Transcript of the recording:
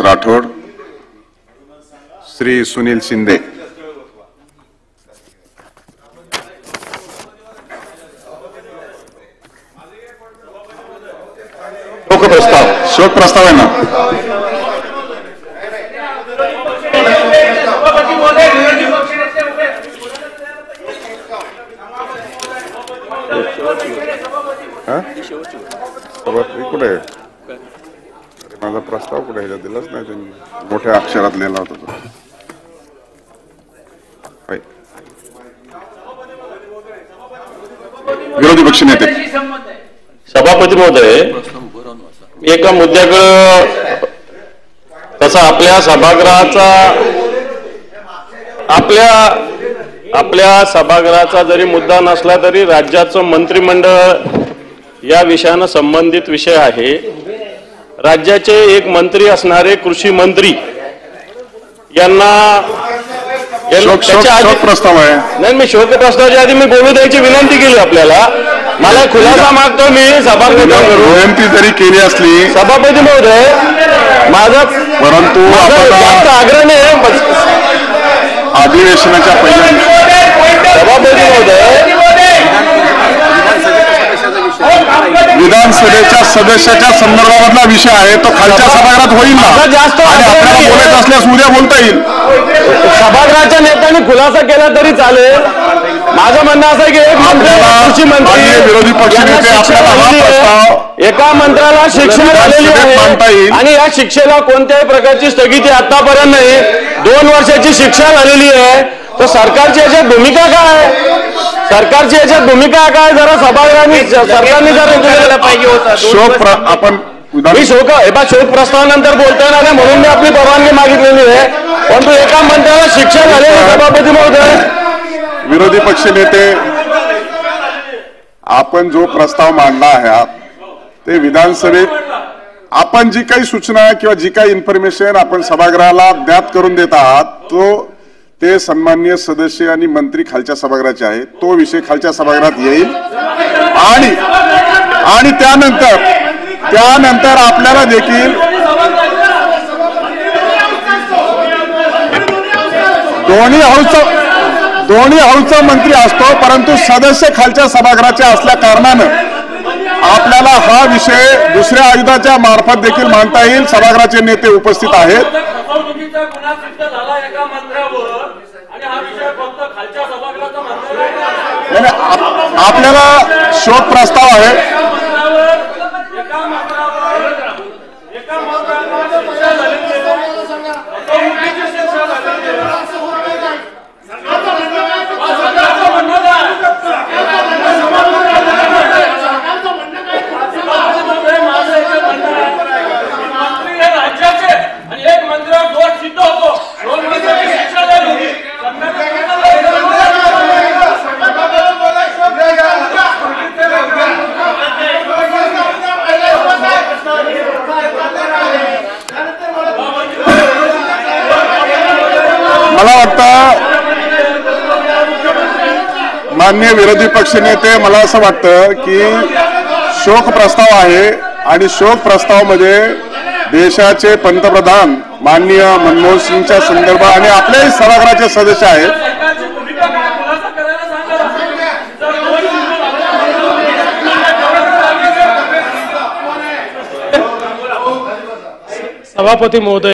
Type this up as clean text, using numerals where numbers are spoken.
राठोड, श्री सुनील शिंदे। शोक प्रस्ताव आहे ना। कुठे माझा प्रस्ताव कुठे दिलाच नाही त्यांनी, मोठ्या अक्षरात लिहिला होता तो। विरोधी पक्ष नेते सभापती महोदय, एका मुद्द्याकडे तसा आपल्या सभागृहाचा आपल्या सभागृहाचा जरी मुद्दा नसला तरी राज्याचं मंत्रिमंडळ या विषयानं संबंधित विषय आहे। राज्याचे एक मंत्री असणारे कृषी मंत्री यांना शोक प्रस्ताव आहे। नाही, मी शोक प्रस्तावाच्या आधी मी बोलू द्यायची विनंती केली आपल्याला। मला खुलासा मागतो मी सभागृहाकडून। विनंती जरी केली असली सभापती महोदय, माझा परंतु आग्रह नाही। अधिवेशनाच्या पहिल्या सभापती महोदय, विधानसभेच्या सदस्याच्या संदर्भातला विषय आहे तो खालच्या सभागृहात होईल ना, आणि आपल्याला बोलायचं असल्यास उद्या बोलता येईल। सभागृहाच्या नेत्यांनी खुलासा केला तरी चालेल। माझं म्हणणं असं आहे की एक मंत्री कृषी मंत्री विरोधी पक्ष नेते आपल्याला हा प्रस्ताव एका मंत्र्याला शिक्षा झालेली आहे आणि या शिक्षेला कोणत्याही प्रकारची स्थगिती आतापर्यंत नाही। 2 वर्षाची शिक्षा झालेली आहे, तर सरकारची याच्यात भूमिका काय? सरकारची याच्यात भूमिका काय? जरा सभागृहाने सरकारने जरा पाहिजे होता। आपण मी शोक प्रस्तावानंतर बोलता येणार नाही म्हणून मी आपली परवानगी मागितलेली आहे, परंतु एका मंत्र्याला शिक्षा झालेली आहे। सभापती महोदय, विरोधी पक्ष नेते, आपण जो प्रस्ताव मांडला आहे ते विधानसभेत आपण जी काही सूचना किंवा जी काही इन्फॉर्मेशन आपण सभागृहाला ज्ञात करून देत आहात ते सन्माननीय सदस्य आणि मंत्री खालच्या सभागृहाचे आहेत। तो विषय खालच्या सभागृहात येईल आणि त्यानंतर आपल्याला देखील दोन्ही हाऊसचा मंत्री असतो, परंतु सदस्य खालच्या सभागृहाचे असल्या कारणानं आपल्याला हा विषय दुसऱ्या आयुधाच्या मार्फत देखील मांडता येईल। सभागृहाचे नेते उपस्थित आहेत। आपल्याला शोक प्रस्ताव आहे। मला वाटतं माननीय विरोधी पक्ष नेते, मला असं वाटतं की शोक प्रस्ताव आहे आणि शोक प्रस्तावामध्ये देशाचे पंतप्रधान माननीय मनमोहन सिंगच्या संदर्भात आणि आपल्याही सभागृहाचे सदस्य आहेत। सभापती महोदय,